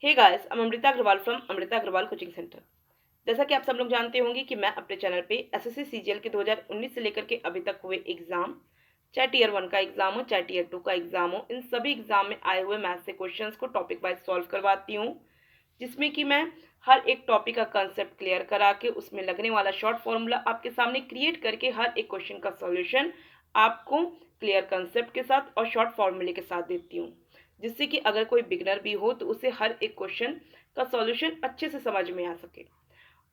Hey guys, I'm Amrita Agarwal from Amrita Agarwal coaching centre. जैसा कि आप सब लोग जानते होंगे कि मैं अपने चैनल पे एसएससी सीजीएल के 2019 से लेकर के अभी तक हुए एग्जाम, चाहे टीयर 1 का एग्जाम हो चाहे टीयर 2 का एग्जाम हो, इन सभी एग्जाम में आए हुए मैथ से क्वेश्चंस को टॉपिक वाइज सॉल्व करवाती हूँ, जिसमें कि मैं हर एक टॉपिक का कंसेप्ट क्लियर करा के उसमें लगने वाला शॉर्ट फॉर्मूला आपके सामने क्रिएट करके हर एक क्वेश्चन का सॉल्यूशन आपको क्लियर कंसेप्ट के साथ और शॉर्ट फॉर्मूले के साथ देती हूँ, जिससे कि अगर कोई बिगनर भी हो तो उसे हर एक क्वेश्चन का सॉल्यूशन अच्छे से समझ में आ सके।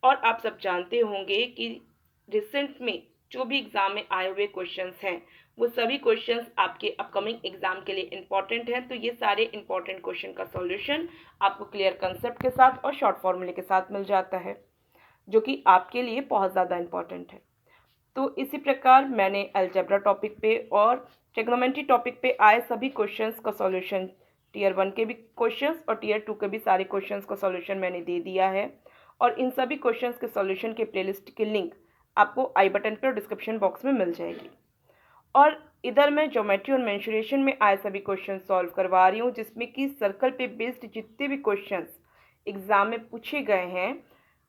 और आप सब जानते होंगे कि रिसेंट में जो भी एग्जाम में आए हुए क्वेश्चंस हैं वो सभी क्वेश्चंस आपके अपकमिंग एग्जाम के लिए इंपॉर्टेंट हैं। तो ये सारे इंपॉर्टेंट क्वेश्चन का सॉल्यूशन आपको क्लियर कंसेप्ट के साथ और शॉर्ट फॉर्मूले के साथ मिल जाता है, जो कि आपके लिए बहुत ज़्यादा इंपॉर्टेंट है। तो इसी प्रकार मैंने अलजेब्रा टॉपिक पे और ट्रिग्नोमेट्री टॉपिक पे आए सभी क्वेश्चंस का सॉल्यूशन, टीयर 1 के भी क्वेश्चंस और टीयर 2 के भी सारे क्वेश्चंस का सॉल्यूशन मैंने दे दिया है। और इन सभी क्वेश्चंस के सॉल्यूशन के प्लेलिस्ट की लिंक आपको आई बटन पे और डिस्क्रिप्शन बॉक्स में मिल जाएगी। और इधर मैं ज्योमेट्री और मेंसुरेशन में आए सभी क्वेश्चन सॉल्व करवा रही हूँ, जिसमें कि सर्कल पे बेस्ड जितने भी क्वेश्चंस एग्जाम में पूछे गए हैं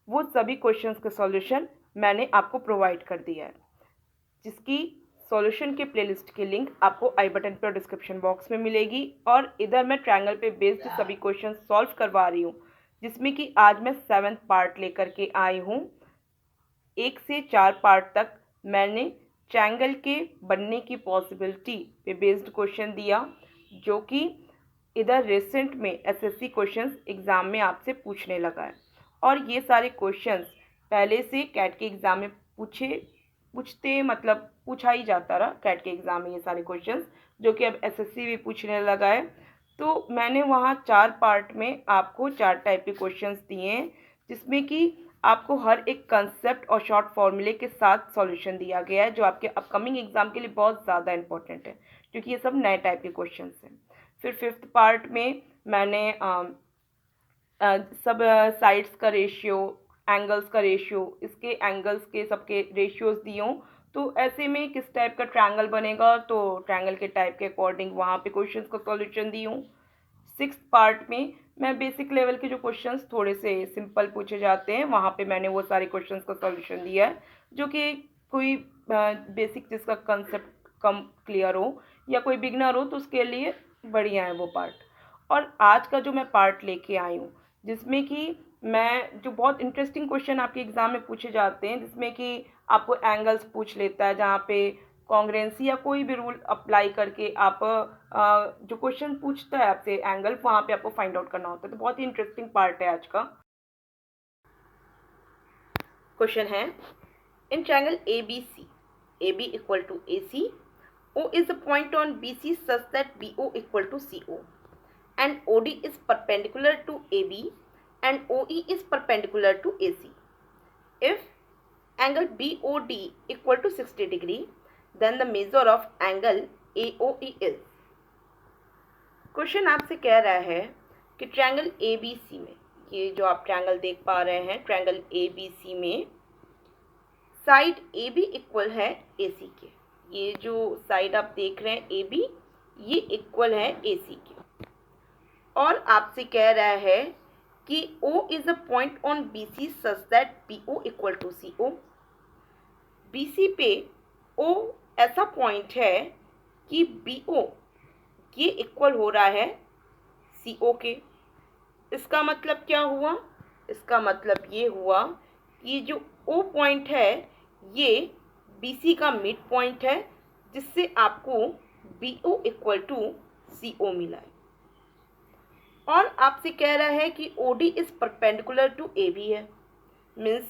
वो सभी क्वेश्चंस का सॉल्यूशन मैंने आपको प्रोवाइड कर दिया है, जिसकी सॉल्यूशन के प्लेलिस्ट की लिंक आपको आई बटन पर डिस्क्रिप्शन बॉक्स में मिलेगी। और इधर मैं ट्रायंगल पे बेस्ड सभी क्वेश्चन सॉल्व करवा रही हूँ, जिसमें कि आज मैं 7th पार्ट लेकर के आई हूँ। 1 से 4 पार्ट तक मैंने ट्रायंगल के बनने की पॉसिबिलिटी पे बेस्ड क्वेश्चन दिया, जो कि इधर रिसेंट में एसएससी क्वेश्चंस एग्ज़ाम में आपसे पूछने लगा है। और ये सारे क्वेश्चंस पहले से कैट के एग्ज़ाम में पूछते मतलब पूछा ही जाता रहा कैट के एग्ज़ाम में ये सारे क्वेश्चंस, जो कि अब एसएससी भी पूछने लगा है। तो मैंने वहाँ 4 पार्ट में आपको 4 टाइप के क्वेश्चंस दिए हैं, जिसमें कि आपको हर एक कंसेप्ट और शॉर्ट फॉर्मूले के साथ सॉल्यूशन दिया गया है, जो आपके अपकमिंग एग्जाम के लिए बहुत ज़्यादा इंपॉर्टेंट है, क्योंकि ये सब नए टाइप के क्वेश्चंस हैं। फिर 5th पार्ट में मैंने सब साइड्स का रेशियो, एंगल्स का रेशियो, इसके एंगल्स के सबके रेशियोज दिए हूँ। तो ऐसे में किस टाइप का ट्रायंगल बनेगा, तो ट्रायंगल के टाइप के अकॉर्डिंग वहाँ पे क्वेश्चंस का सॉल्यूशन दी हूँ। 6th पार्ट में मैं बेसिक लेवल के जो क्वेश्चंस थोड़े से सिंपल पूछे जाते हैं वहाँ पे मैंने वो सारे क्वेश्चंस का सॉल्यूशन दिया है, जो कि कोई बेसिक जिसका कंसेप्ट कम क्लियर हो या कोई बिगनर हो तो उसके लिए बढ़िया है वो पार्ट। और आज का जो मैं पार्ट लेके आई हूँ, जिसमें कि मैं जो बहुत इंटरेस्टिंग क्वेश्चन आपके एग्जाम में पूछे जाते हैं, जिसमें कि आपको एंगल्स पूछ लेता है, जहाँ पे कॉन्ग्रेंसी या कोई भी रूल अप्लाई करके आप जो क्वेश्चन पूछता है आपसे एंगल, वहाँ पे आपको फाइंड आउट करना होता है। तो बहुत ही इंटरेस्टिंग पार्ट है आज का। क्वेश्चन है, in triangle A B C, A B equal to A C, O is the point on B C such that B O equal to C O and OD is perpendicular to AB and OE is perpendicular to AC. If angle BOD equal to 60 degree, then the measure of angle AOE is. Question आपसे कह रहा है कि triangle ABC में, ये जो आप triangle देख पा रहे हैं ट्रायंगल ABC में साइड AB इक्वल है AC के। ये जो साइड आप देख रहे हैं AB, ये इक्वल है AC के। और आपसे कह रहा है कि O is a point on BC such that BO equal to CO। BC पे O ऐसा पॉइंट है कि BO ये इक्वल हो रहा है CO के। इसका मतलब क्या हुआ? इसका मतलब ये हुआ कि जो O पॉइंट है ये BC का मिड पॉइंट है, जिससे आपको BO इक्वल टू CO मिला है। और आपसे कह रहा है कि OD is perpendicular to AB है, मीन्स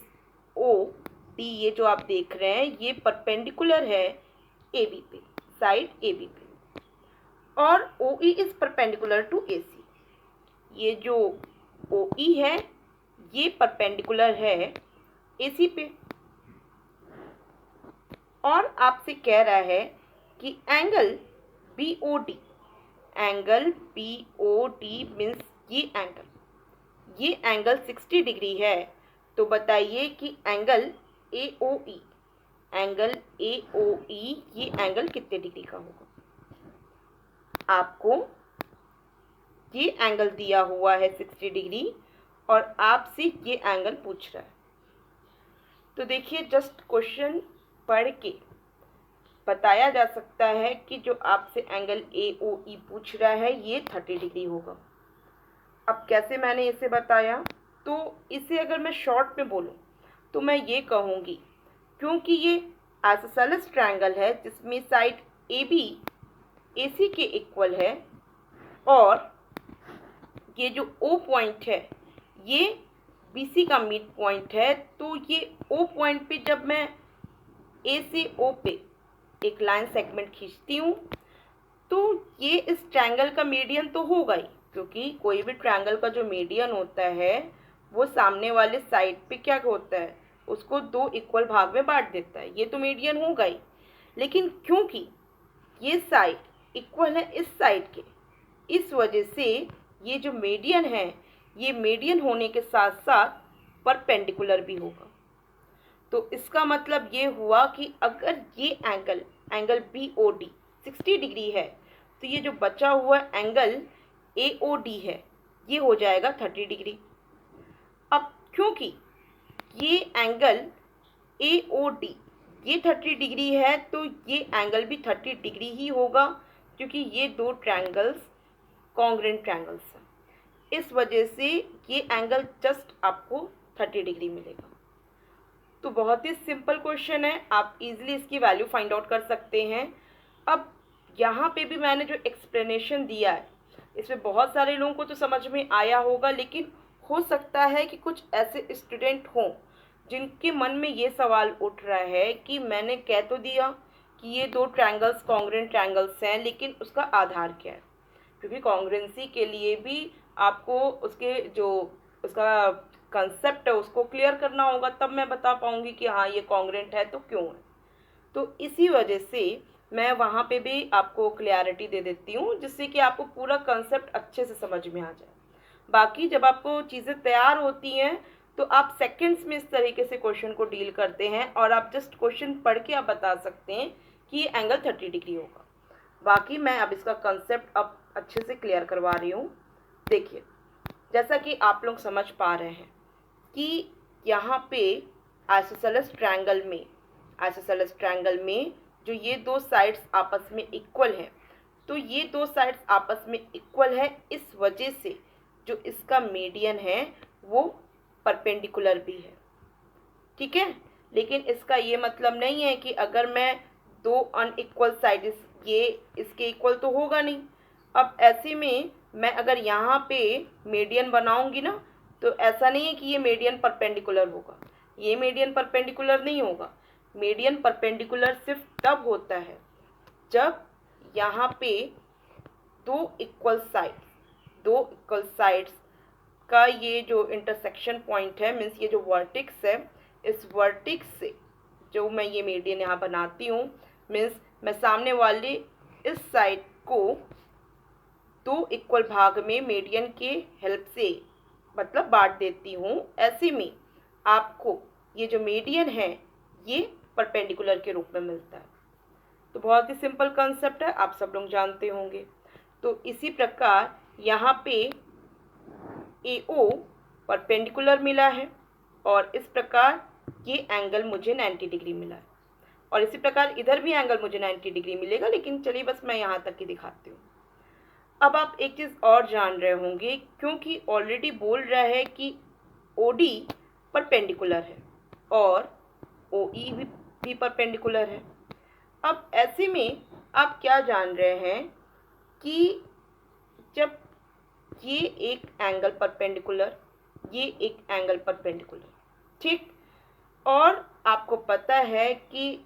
OD ये जो आप देख रहे हैं ये परपेंडिकुलर है AB पे, साइड AB पे। और OE is perpendicular to AC, ये जो OE है ये परपेंडिकुलर है AC पे। और आपसे कह रहा है कि angle BOD, angle BOD means ये एंगल 60 डिग्री है। तो बताइए कि एंगल AOE, ये एंगल कितने डिग्री का होगा? आपको ये एंगल दिया हुआ है 60 डिग्री और आपसे ये एंगल पूछ रहा है। तो देखिए जस्ट क्वेश्चन पढ़ के बताया जा सकता है कि जो आपसे एंगल AOE पूछ रहा है ये 30 डिग्री होगा। अब कैसे मैंने इसे बताया, तो इसे अगर मैं शॉर्ट में बोलूँ तो मैं ये कहूँगी, क्योंकि ये आइसोसेलेस ट्रायंगल है जिसमें साइड AB AC के इक्वल है और ये जो O पॉइंट है ये BC का मिड पॉइंट है, तो ये O पॉइंट पे जब मैं A से O पे एक लाइन सेगमेंट खींचती हूँ तो ये इस ट्रायंगल का मीडियन तो होगा ही, क्योंकि कोई भी ट्रायंगल का जो मीडियन होता है वो सामने वाले साइड पे क्या होता है, उसको दो इक्वल भाग में बांट देता है, ये तो मीडियन होगा ही। लेकिन क्योंकि ये साइड इक्वल है इस साइड के, इस वजह से ये जो मीडियन है ये मीडियन होने के साथ साथ परपेंडिकुलर भी होगा। तो इसका मतलब ये हुआ कि अगर ये एंगल BOD 60 डिग्री है तो ये जो बचा हुआ एंगल AOD है ये हो जाएगा 30 डिग्री। अब क्योंकि ये एंगल AOD ये 30 डिग्री है तो ये एंगल भी 30 डिग्री ही होगा, क्योंकि ये दो ट्रायंगल्स कॉन्ग्रुएंट ट्रायंगल्स हैं। इस वजह से ये एंगल जस्ट आपको 30 डिग्री मिलेगा। तो बहुत ही सिंपल क्वेश्चन है, आप इजीली इसकी वैल्यू फाइंड आउट कर सकते हैं। अब यहाँ पे भी मैंने जो एक्सप्लेनेशन दिया है इसमें बहुत सारे लोगों को तो समझ में आया होगा, लेकिन हो सकता है कि कुछ ऐसे स्टूडेंट हों जिनके मन में ये सवाल उठ रहा है कि मैंने कह तो दिया कि ये दो ट्रायंगल्स कॉन्ग्रुएंट ट्रायंगल्स हैं, लेकिन उसका आधार क्या है, क्योंकि कॉन्ग्रुएंसी के लिए भी आपको उसके जो उसका कंसेप्ट है उसको क्लियर करना होगा, तब मैं बता पाऊंगी कि हाँ ये कॉन्ग्रुएंट है तो क्यों है। तो इसी वजह से मैं वहाँ पे भी आपको क्लियरिटी दे देती हूँ, जिससे कि आपको पूरा कंसेप्ट अच्छे से समझ में आ जाए। बाकी जब आपको चीज़ें तैयार होती हैं तो आप सेकंड्स में इस तरीके से क्वेश्चन को डील करते हैं और आप जस्ट क्वेश्चन पढ़ के आप बता सकते हैं कि ये एंगल 30 डिग्री होगा। बाकी मैं अब इसका कंसेप्ट अब अच्छे से क्लियर करवा रही हूँ। देखिए जैसा कि आप लोग समझ पा रहे हैं कि यहाँ पे आइसोसेलेस ट्रायंगल में जो ये दो साइड्स आपस में इक्वल है, तो ये दो साइड्स आपस में इक्वल है, इस वजह से जो इसका मीडियन है वो परपेंडिकुलर भी है। ठीक है, लेकिन इसका ये मतलब नहीं है कि अगर मैं दो अनइक्वल साइड्स, ये इसके इक्वल तो होगा नहीं। अब ऐसे में मैं अगर यहाँ पे मीडियन बनाऊंगी ना, तो ऐसा नहीं है कि ये मीडियन परपेंडिकुलर होगा, ये मीडियन परपेंडिकुलर नहीं होगा। मीडियन परपेंडिकुलर सिर्फ तब होता है जब यहाँ पे दो इक्वल साइड्स का ये जो इंटरसेक्शन पॉइंट है, मीन्स ये जो वर्टेक्स है, इस वर्टेक्स से जो मैं ये मीडियन यहाँ बनाती हूँ, मीन्स मैं सामने वाले इस साइड को दो इक्वल भाग में मीडियन के हेल्प से मतलब बांट देती हूँ। ऐसे में आपको ये जो मीडियन है ये परपेंडिकुलर के रूप में मिलता है। तो बहुत ही सिंपल कंसेप्ट है, आप सब लोग जानते होंगे। तो इसी प्रकार यहाँ पे AO परपेंडिकुलर मिला है और इस प्रकार ये एंगल मुझे 90 डिग्री मिला है, और इसी प्रकार इधर भी एंगल मुझे 90 डिग्री मिलेगा, लेकिन चलिए बस मैं यहाँ तक ही दिखाती हूँ। अब आप एक चीज़ और जान रहे होंगे, क्योंकि ऑलरेडी बोल रहा है कि OD परपेंडिकुलर है और OE भी परपेंडिकुलर है। अब ऐसे में आप क्या जान रहे हैं कि जब ये एक एंगल परपेंडिकुलर, ये एक एंगल परपेंडिकुलर, ठीक, और आपको पता है कि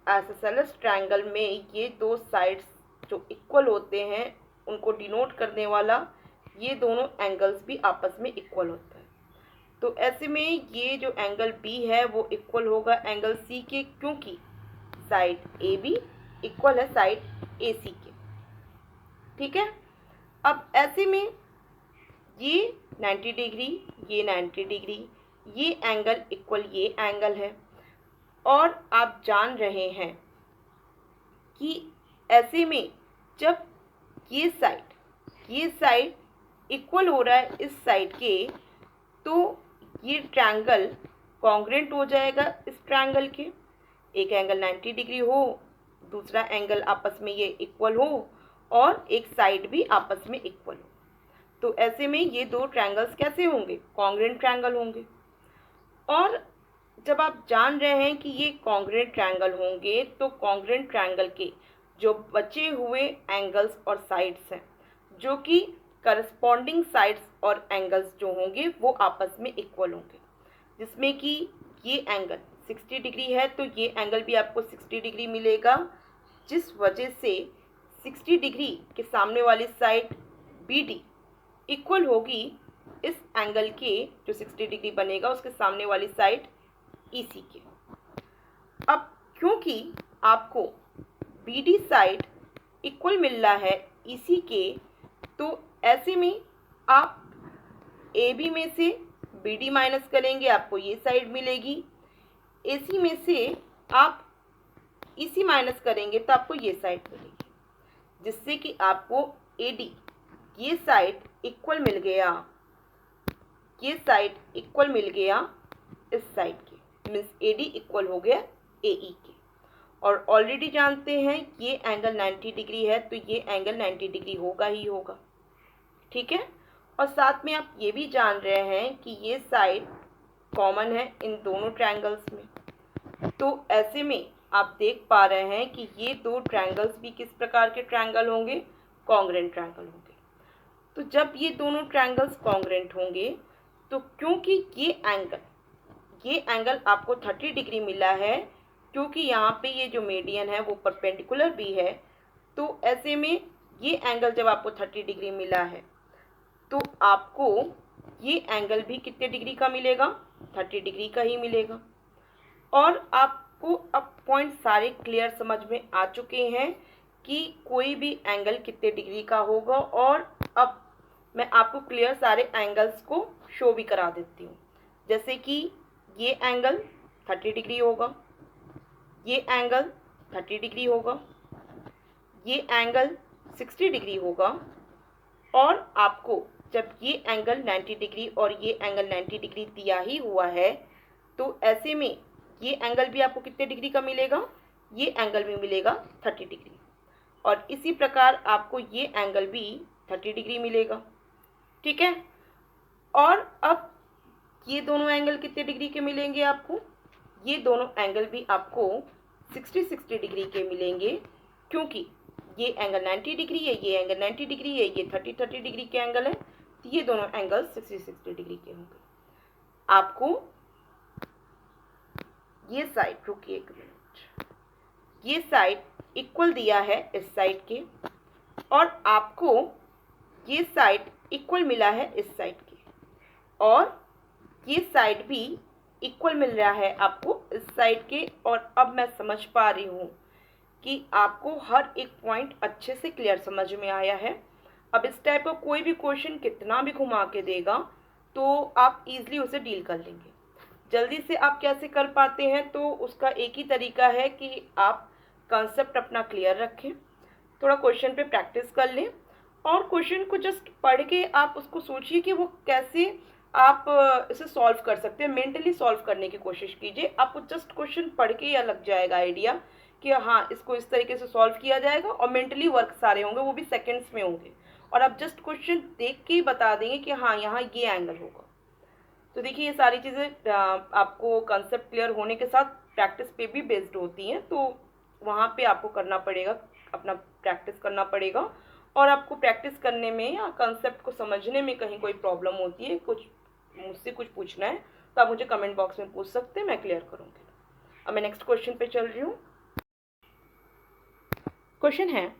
आइसोसेलेस ट्रायंगल में ये दो साइड्स जो इक्वल होते हैं उनको डिनोट करने वाला ये दोनों एंगल्स भी आपस में इक्वल होता है। तो ऐसे में ये जो एंगल B है वो इक्वल होगा एंगल C के, क्योंकि साइड AB इक्वल है साइड AC के। ठीक है, अब ऐसे में ये 90 डिग्री, ये 90 डिग्री, ये एंगल इक्वल ये एंगल है, और आप जान रहे हैं कि ऐसे में जब ये साइड इक्वल हो रहा है इस साइड के, तो ये ट्रायंगल कॉन्ग्रेंट हो जाएगा इस ट्रायंगल के। एक एंगल 90 डिग्री हो, दूसरा एंगल आपस में ये इक्वल हो, और एक साइड भी आपस में इक्वल हो। तो ऐसे में ये दो ट्रायंगल्स कैसे होंगे? कॉन्ग्रेंट ट्रायंगल होंगे। और जब आप जान रहे हैं कि ये कॉन्ग्रेंट ट्रायंगल होंगे, तो कॉन्ग्रेंट ट्रायंगल के जो बचे हुए एंगल्स और साइड्स हैं, जो कि करस्पॉन्डिंग साइड्स और एंगल्स जो होंगे वो आपस में इक्वल होंगे। जिसमें कि ये एंगल 60 डिग्री है, तो ये एंगल भी आपको 60 डिग्री मिलेगा, जिस वजह से 60 डिग्री के सामने वाली साइड BD इक्वल होगी इस एंगल के, जो 60 डिग्री बनेगा उसके सामने वाली साइड EC के। अब क्योंकि आपको BD साइड इक्वल मिल रहा है EC के, तो ऐसे में आप AB में से BD माइनस करेंगे, आपको ये साइड मिलेगी। AC में से आप EC माइनस करेंगे तो आपको ये साइड मिलेगी, जिससे कि आपको AD ये साइड इक्वल मिल गया, ये साइड इक्वल मिल गया इस साइड के, मीन्स AD इक्वल हो गया AE के। और ऑलरेडी जानते हैं ये एंगल 90 डिग्री है, तो ये एंगल 90 डिग्री होगा ही होगा, ठीक है। और साथ में आप ये भी जान रहे हैं कि ये साइड कॉमन है इन दोनों ट्रायंगल्स में। तो ऐसे में आप देख पा रहे हैं कि ये दो ट्रायंगल्स भी किस प्रकार के ट्रायंगल होंगे? कॉन्ग्रेंट ट्रायंगल होंगे। तो जब ये दोनों ट्रायंगल्स कॉन्ग्रेंट होंगे, तो क्योंकि ये एंगल आपको 30 डिग्री मिला है, क्योंकि यहाँ पे ये जो मीडियन है वो परपेंडिकुलर भी है, तो ऐसे में ये एंगल जब आपको 30 डिग्री मिला है, तो आपको ये एंगल भी कितने डिग्री का मिलेगा? 30 डिग्री का ही मिलेगा। और आपको अब पॉइंट सारे क्लियर समझ में आ चुके हैं कि कोई भी एंगल कितने डिग्री का होगा। और अब मैं आपको क्लियर सारे एंगल्स को शो भी करा देती हूँ। जैसे कि ये एंगल 30 डिग्री होगा, ये एंगल 30 डिग्री होगा, ये एंगल 60 डिग्री होगा, और आपको जब ये एंगल 90 डिग्री और ये एंगल 90 डिग्री दिया ही हुआ है, तो ऐसे में ये एंगल भी आपको कितने डिग्री का मिलेगा? ये एंगल भी मिलेगा 30 डिग्री। और इसी प्रकार आपको ये एंगल भी 30 डिग्री मिलेगा, ठीक है। और अब ये दोनों एंगल कितने डिग्री के मिलेंगे आपको? ये दोनों एंगल भी आपको 60 डिग्री के मिलेंगे, क्योंकि ये एंगल 90 डिग्री है, ये एंगल 90 डिग्री है, ये 30 डिग्री के एंगल है, तो ये दोनों एंगल 60 डिग्री के होंगे। आपको ये साइड, रुकिए एक मिनट, ये साइड इक्वल दिया है इस साइड के, और आपको ये साइड इक्वल मिला है इस साइड के, और ये साइड भी इक्वल मिल रहा है आपको इस साइड के। और अब मैं समझ पा रही हूँ कि आपको हर एक पॉइंट अच्छे से क्लियर समझ में आया है। अब इस टाइप का कोई भी क्वेश्चन कितना भी घुमा के देगा, तो आप इजीली उसे डील कर लेंगे। जल्दी से आप कैसे कर पाते हैं? तो उसका एक ही तरीका है कि आप कंसेप्ट अपना क्लियर रखें, थोड़ा क्वेश्चन पे प्रैक्टिस कर लें, और क्वेश्चन को जस्ट पढ़ के आप उसको सोचिए कि वो कैसे आप इसे सॉल्व कर सकते हैं। मेंटली सॉल्व करने की कोशिश कीजिए। आपको जस्ट क्वेश्चन पढ़ के या लग जाएगा आइडिया कि हाँ, इसको इस तरीके से सॉल्व किया जाएगा, और मेंटली वर्क सारे होंगे, वो भी सेकेंड्स में होंगे, और आप जस्ट क्वेश्चन देख के ही बता देंगे कि हाँ, यहाँ ये एंगल होगा। तो देखिए, ये सारी चीज़ें आपको कंसेप्ट क्लियर होने के साथ प्रैक्टिस पे भी बेस्ड होती हैं, तो वहाँ पे आपको करना पड़ेगा, अपना प्रैक्टिस करना पड़ेगा। और आपको प्रैक्टिस करने में या कंसेप्ट को समझने में कहीं कोई प्रॉब्लम होती है, कुछ मुझसे कुछ पूछना है, तो आप मुझे कमेंट बॉक्स में पूछ सकते हैं, मैं क्लियर करूँगी। अब मैं नेक्स्ट क्वेश्चन पे चल रही हूँ। क्वेश्चन है,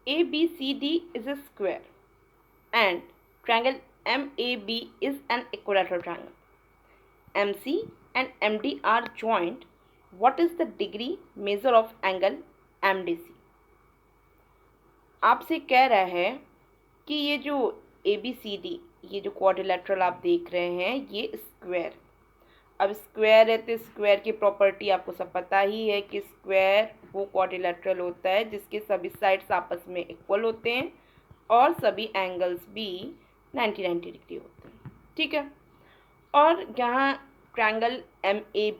ABCD is a square and triangle MAB is an equilateral triangle. MC and MD are joined. What is the degree measure of angle MDC? आपसे कह रहा है कि ये जो ABCD, ये जो क्वाड्रिलेटरल आप देख रहे हैं, ये स्क्वायर। अब स्क्वायर है तो स्क्वायर की प्रॉपर्टी आपको सब पता ही है कि स्क्वायर वो क्वाड्रिलेटरल होता है जिसके सभी साइड्स आपस में इक्वल होते हैं, और सभी एंगल्स भी 90 डिग्री होते हैं, ठीक है। और यहाँ ट्रायंगल एम ए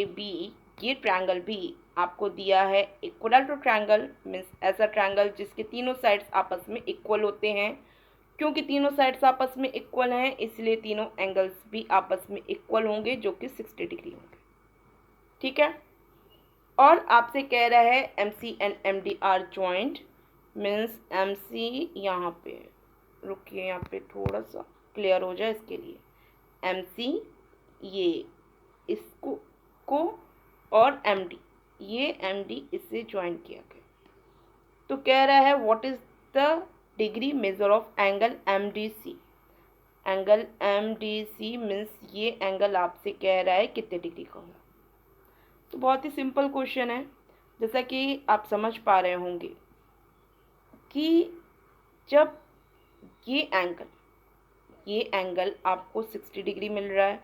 बी, ये ट्रायंगल भी आपको दिया है इक्विलैटरल ट्रायंगल, मीन्स ऐसा ट्रायंगल जिसके तीनों साइड्स आपस में इक्वल होते हैं। क्योंकि तीनों साइड्स आपस में इक्वल हैं, इसलिए तीनों एंगल्स भी आपस में इक्वल होंगे, जो कि 60 डिग्री होंगे, ठीक है। और आपसे कह रहा है M C and M D are joint, means M C, यहाँ पे रुकिए, यहाँ पे थोड़ा सा क्लियर हो जाए इसके लिए, एम सी ये इसको को और एम डी, ये एम डी इससे ज्वाइन किया गया। तो कह रहा है what is the degree measure of angle M D C. Angle M D C means ये एंगल आपसे कह रहा है कितने डिग्री का होगा। तो बहुत ही सिंपल क्वेश्चन है, जैसा कि आप समझ पा रहे होंगे कि जब ये एंगल आपको 60 डिग्री मिल रहा है,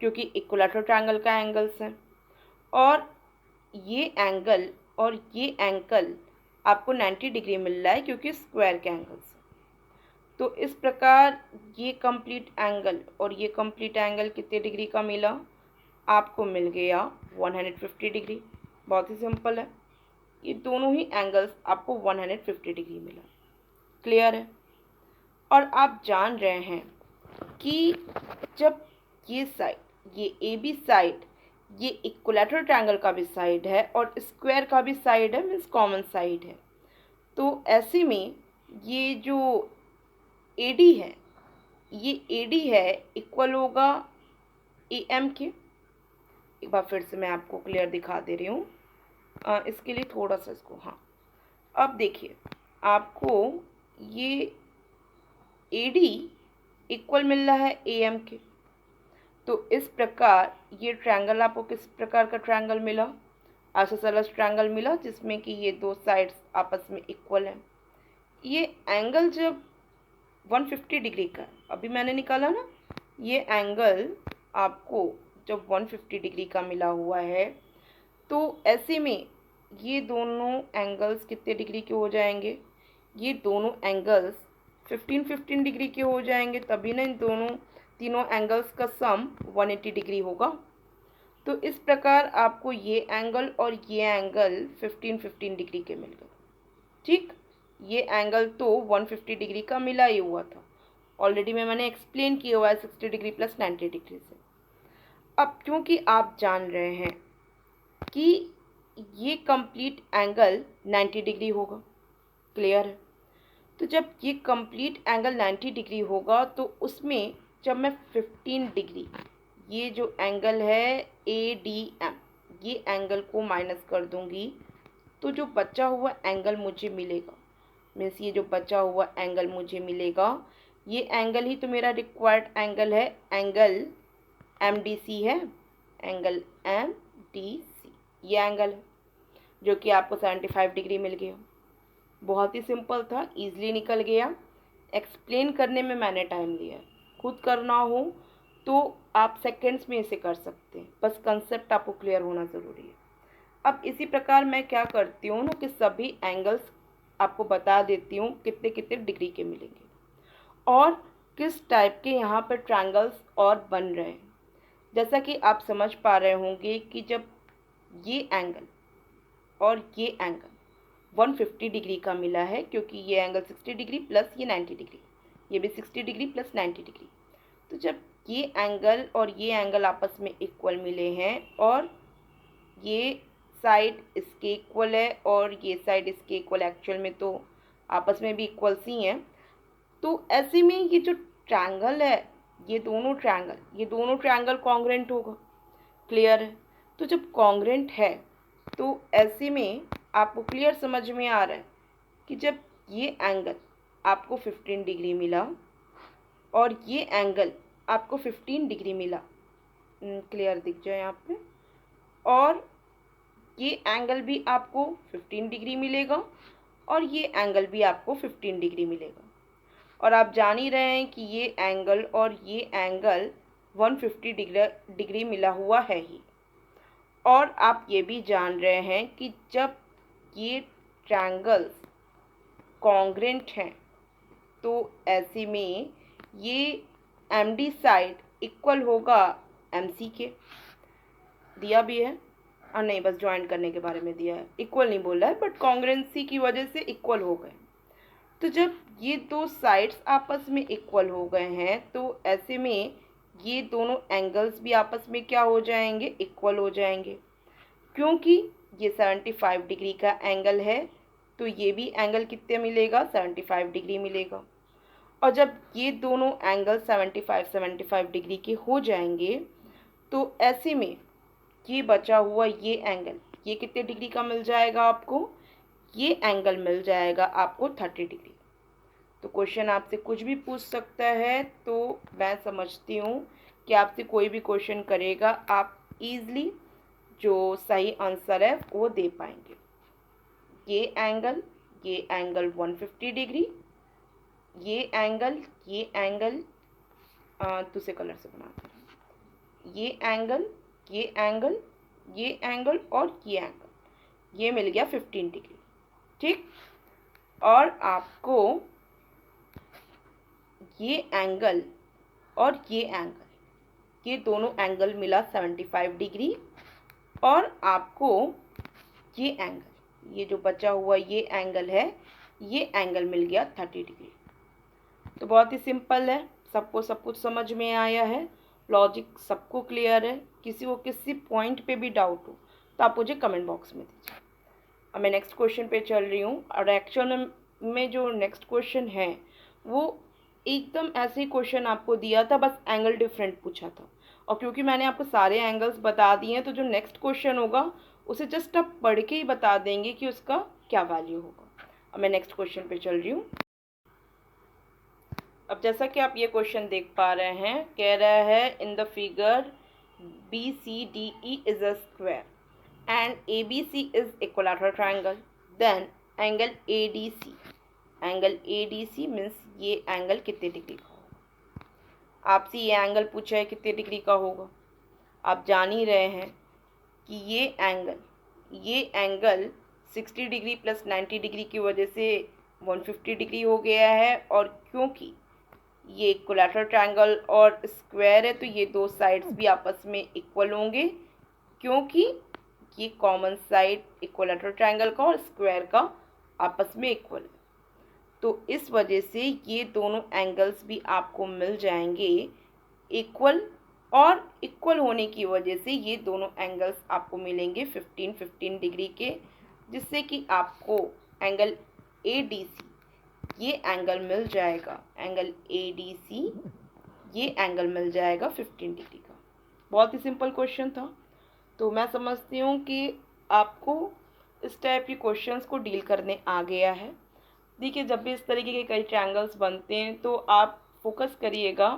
क्योंकि इक्विलैटरल ट्रायंगल का एंगल्स है, और ये एंगल और ये एंगल आपको 90 डिग्री मिल रहा है, क्योंकि स्क्वायर के एंगल्स हैं। तो इस प्रकार ये कंप्लीट एंगल और ये कंप्लीट एंगल कितने डिग्री का मिला, आपको मिल गया 150 डिग्री। बहुत ही सिंपल है, ये दोनों ही एंगल्स आपको 150 डिग्री मिला। क्लियर है। और आप जान रहे हैं कि जब ये साइड, ये ए बी साइड, ये इक्विलैटरल ट्रायंगल का भी साइड है और स्क्वायर का भी साइड है, मीन्स कॉमन साइड है। तो ऐसे में ये जो ए डी है, ये ए डी है इक्वल होगा ए एम के। एक बार फिर से मैं आपको क्लियर दिखा दे रही हूँ, इसके लिए थोड़ा सा इसको, हाँ अब देखिए आपको ये ए डी इक्वल मिल रहा है ए एम के। तो इस प्रकार ये ट्रायंगल आपको किस प्रकार का ट्रायंगल मिला, आइसोसेलेस ट्रायंगल मिला, जिसमें कि ये दो साइड्स आपस में इक्वल हैं। ये एंगल जब 150 डिग्री का, अभी मैंने निकाला ना, ये एंगल आपको जब 150 डिग्री का मिला हुआ है, तो ऐसे में ये दोनों एंगल्स कितने डिग्री के हो जाएंगे, ये दोनों एंगल्स 15 डिग्री के हो जाएंगे, तभी ना इन तीनों एंगल्स का सम 180 डिग्री होगा। तो इस प्रकार आपको ये एंगल और ये एंगल 15 डिग्री के मिल गए, ठीक। ये एंगल तो 150 डिग्री का मिला ही हुआ था, ऑलरेडी मैंने एक्सप्लेन किया हुआ है 60 डिग्री प्लस 90 डिग्री से। अब क्योंकि आप जान रहे हैं कि ये कंप्लीट एंगल 90 डिग्री होगा, क्लियर है। तो जब ये कंप्लीट एंगल 90 डिग्री होगा, तो उसमें जब मैं 15 डिग्री, ये जो एंगल है ए डी एम, ये एंगल को माइनस कर दूंगी, तो जो बचा हुआ एंगल मुझे मिलेगा, मीन्स ये जो बचा हुआ एंगल मुझे मिलेगा, ये एंगल ही तो मेरा रिक्वायर्ड एंगल है, एंगल एम डी सी है, एंगल एम डी सी, ये एंगल है जो कि आपको 75 डिग्री मिल गया। बहुत ही सिंपल था, ईजिली निकल गया। एक्सप्लेन करने में मैंने टाइम लिया, खुद करना हो तो आप सेकंड्स में इसे कर सकते हैं, बस कंसेप्ट आपको क्लियर होना ज़रूरी है। अब इसी प्रकार मैं क्या करती हूँ ना कि सभी एंगल्स आपको बता देती हूँ कितने कितने डिग्री के मिलेंगे और किस टाइप के यहाँ पर ट्रायंगल्स और बन रहे हैं। जैसा कि आप समझ पा रहे होंगे कि जब ये एंगल और ये एंगल 150 डिग्री का मिला है, क्योंकि ये एंगल 60 डिग्री प्लस ये 90 डिग्री, ये भी 60 डिग्री प्लस 90 डिग्री। तो जब ये एंगल और ये एंगल आपस में इक्वल मिले हैं और ये साइड इसके इक्वल है और ये साइड इसके इक्वल, एक्चुअल में तो आपस में भी इक्वल सी हैं, तो ऐसे में ये जो ट्रायंगल है, ये दोनों ट्रायंगल कॉन्ग्रेंट होगा, क्लियर है। तो जब कॉन्ग्रेंट है तो ऐसे में आपको क्लियर समझ में आ रहा है कि जब ये एंगल आपको 15 डिग्री मिला और ये एंगल आपको 15 डिग्री मिला, क्लियर दिख जाए यहाँ पे, और ये एंगल भी आपको 15 डिग्री मिलेगा और ये एंगल भी आपको 15 डिग्री मिलेगा। और आप जान ही रहे हैं कि ये एंगल और ये एंगल 150 डिग्री मिला हुआ है ही। और आप ये भी जान रहे हैं कि जब ये ट्रायंगल्स कॉन्ग्रेंट हैं तो ऐसे में ये एमडी साइड इक्वल होगा एमसी के। दिया भी है और नहीं, बस ज्वाइन करने के बारे में दिया है, इक्वल नहीं बोला है, बट कॉन्ग्रेंसी की वजह से इक्वल हो गए। तो जब ये दो साइड्स आपस में इक्वल हो गए हैं तो ऐसे में ये दोनों एंगल्स भी आपस में क्या हो जाएंगे, इक्वल हो जाएंगे। क्योंकि ये 75 डिग्री का एंगल है तो ये भी एंगल कितने मिलेगा, 75 डिग्री मिलेगा। और जब ये दोनों एंगल 75 डिग्री के हो जाएंगे तो ऐसे में ये बचा हुआ ये एंगल, ये कितने डिग्री का मिल जाएगा आपको, ये एंगल मिल जाएगा आपको 30 डिग्री। तो क्वेश्चन आपसे कुछ भी पूछ सकता है, तो मैं समझती हूँ कि आपसे कोई भी क्वेश्चन करेगा आप इजीली जो सही आंसर है वो दे पाएंगे। ये एंगल 150 डिग्री, ये एंगल दूसरे कलर से बनाते हैं, ये एंगल और ये एंगल, ये मिल गया 15 डिग्री। ठीक, और आपको ये एंगल और ये दोनों एंगल मिला 75 डिग्री, और आपको ये एंगल, ये जो बचा हुआ ये एंगल है, ये एंगल मिल गया 30 डिग्री। तो बहुत ही सिंपल है, सबको सब कुछ समझ में आया है, लॉजिक सबको क्लियर है। किसी को किसी पॉइंट पे भी डाउट हो तो आप मुझे कमेंट बॉक्स में दीजिए। अब मैं नेक्स्ट क्वेश्चन पे चल रही हूँ, और एक्चुअल में जो नेक्स्ट क्वेश्चन है वो एकदम ऐसे ही क्वेश्चन आपको दिया था, बस एंगल डिफरेंट पूछा था। और क्योंकि मैंने आपको सारे एंगल्स बता दिए हैं तो जो नेक्स्ट क्वेश्चन होगा उसे जस्ट आप पढ़ के ही बता देंगे कि उसका क्या वैल्यू होगा। अब मैं नेक्स्ट क्वेश्चन पे चल रही हूँ। अब जैसा कि आप ये क्वेश्चन देख पा रहे हैं, कह रहा है in the figure BCDE is a square and ABC is equilateral triangle, then angle ADC means ये एंगल कितने डिग्री का होगा। आपसे ये एंगल पूछा है कितने डिग्री का होगा, आप जान ही रहे हैं कि ये एंगल 60 डिग्री प्लस 90 डिग्री की वजह से 150 डिग्री हो गया है। और क्योंकि ये इक्विलैटरल ट्रायंगल और स्क्वायर है तो ये दो साइड्स भी आपस में इक्वल होंगे, क्योंकि ये कॉमन साइड इक्विलैटरल ट्रायंगल का और स्क्वायर का आपस में इक्वल है। तो इस वजह से ये दोनों एंगल्स भी आपको मिल जाएंगे इक्वल, और इक्वल होने की वजह से ये दोनों एंगल्स आपको मिलेंगे 15 डिग्री के, जिससे कि आपको एंगल ADC ये एंगल मिल जाएगा, ये एंगल मिल जाएगा 15 डिग्री का। बहुत ही सिंपल क्वेश्चन था। तो मैं समझती हूँ कि आपको इस टाइप के क्वेश्चंस को डील करने आ गया है। देखिए, जब भी इस तरीके के कई ट्रायंगल्स बनते हैं तो आप फोकस करिएगा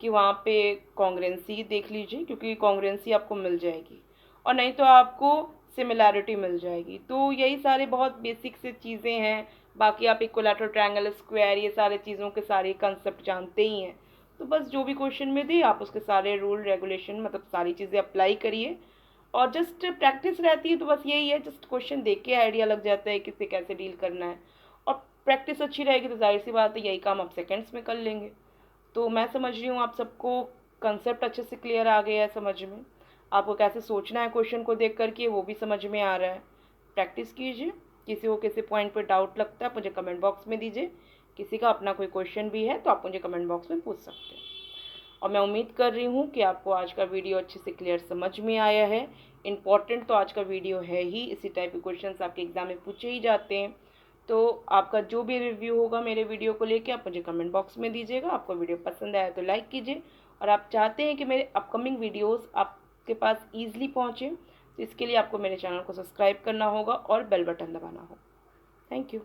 कि वहाँ पे कॉन्ग्रेंसी देख लीजिए, क्योंकि कॉन्ग्रेंसी आपको मिल जाएगी, और नहीं तो आपको सिमिलैरिटी मिल जाएगी। तो यही सारे बहुत बेसिक से चीज़ें हैं। बाकी आप इक्विलैटरल ट्रायंगल, स्क्वायर, ये सारे चीज़ों के सारे कंसेप्ट जानते ही हैं। तो बस जो भी क्वेश्चन में दे आप उसके सारे रूल रेगुलेशन मतलब सारी चीज़ें अप्लाई करिए, और जस्ट प्रैक्टिस रहती है। तो बस यही है, जस्ट क्वेश्चन देख के आइडिया लग जाता है किससे कैसे डील करना है, और प्रैक्टिस अच्छी रहेगी तो जाहिर सी बात है यही काम आप सेकेंड्स में कर लेंगे। तो मैं समझ रही हूँ आप सबको कंसेप्ट अच्छे से क्लियर आ गया है समझ में, आपको कैसे सोचना है क्वेश्चन को देख करके वो भी समझ में आ रहा है। प्रैक्टिस कीजिए। किसी को किसी पॉइंट पे डाउट लगता है मुझे कमेंट बॉक्स में दीजिए। किसी का अपना कोई क्वेश्चन भी है तो आप मुझे कमेंट बॉक्स में पूछ सकते हैं। और मैं उम्मीद कर रही हूँ कि आपको आज का वीडियो अच्छे से क्लियर समझ में आया है। इम्पॉर्टेंट तो आज का वीडियो है ही, इसी टाइप के क्वेश्चंस आपके एग्जाम में पूछे ही जाते हैं। तो आपका जो भी रिव्यू होगा मेरे वीडियो को लेके आप मुझे कमेंट बॉक्स में दीजिएगा। आपको वीडियो पसंद आया तो लाइक कीजिए, और आप चाहते हैं कि मेरे अपकमिंग वीडियोस आपके पास ईजिली पहुँचे तो इसके लिए आपको मेरे चैनल को सब्सक्राइब करना होगा और बेल बटन दबाना होगा। Thank you.